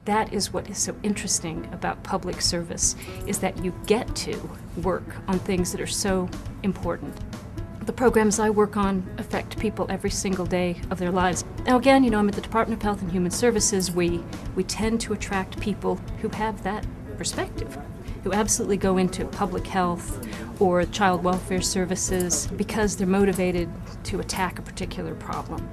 That is what is so interesting about public service, is that you get to work on things that are so important. The programs I work on affect people every single day of their lives. Now again, I'm at the Department of Health and Human Services. We tend to attract people who have that perspective, who absolutely go into public health or child welfare services because they're motivated to attack a particular problem.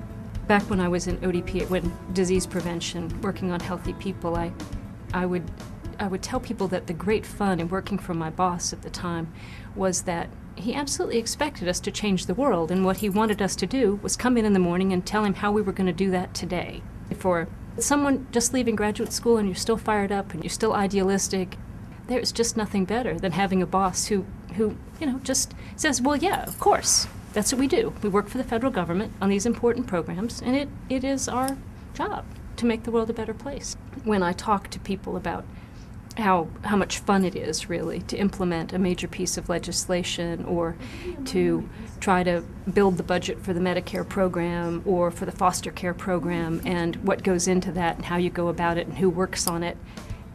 Back when I was in ODP, when disease prevention, working on healthy people, I would tell people that the great fun in working for my boss at the time was that he absolutely expected us to change the world, and what he wanted us to do was come in the morning and tell him how we were going to do that today. For someone just leaving graduate school and you're still fired up and you're still idealistic, there's just nothing better than having a boss who just says, well, yeah, of course, that's what we do. We work for the federal government on these important programs, and it is our job to make the world a better place. When I talk to people about how much fun it is, really, to implement a major piece of legislation or to try to build the budget for the Medicare program or for the foster care program and what goes into that and how you go about it and who works on it,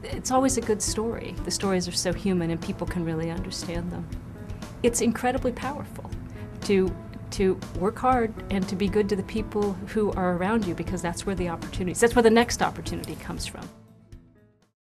it's always a good story. The stories are so human and people can really understand them. It's incredibly powerful to work hard and to be good to the people who are around you, because that's where the next opportunity comes from.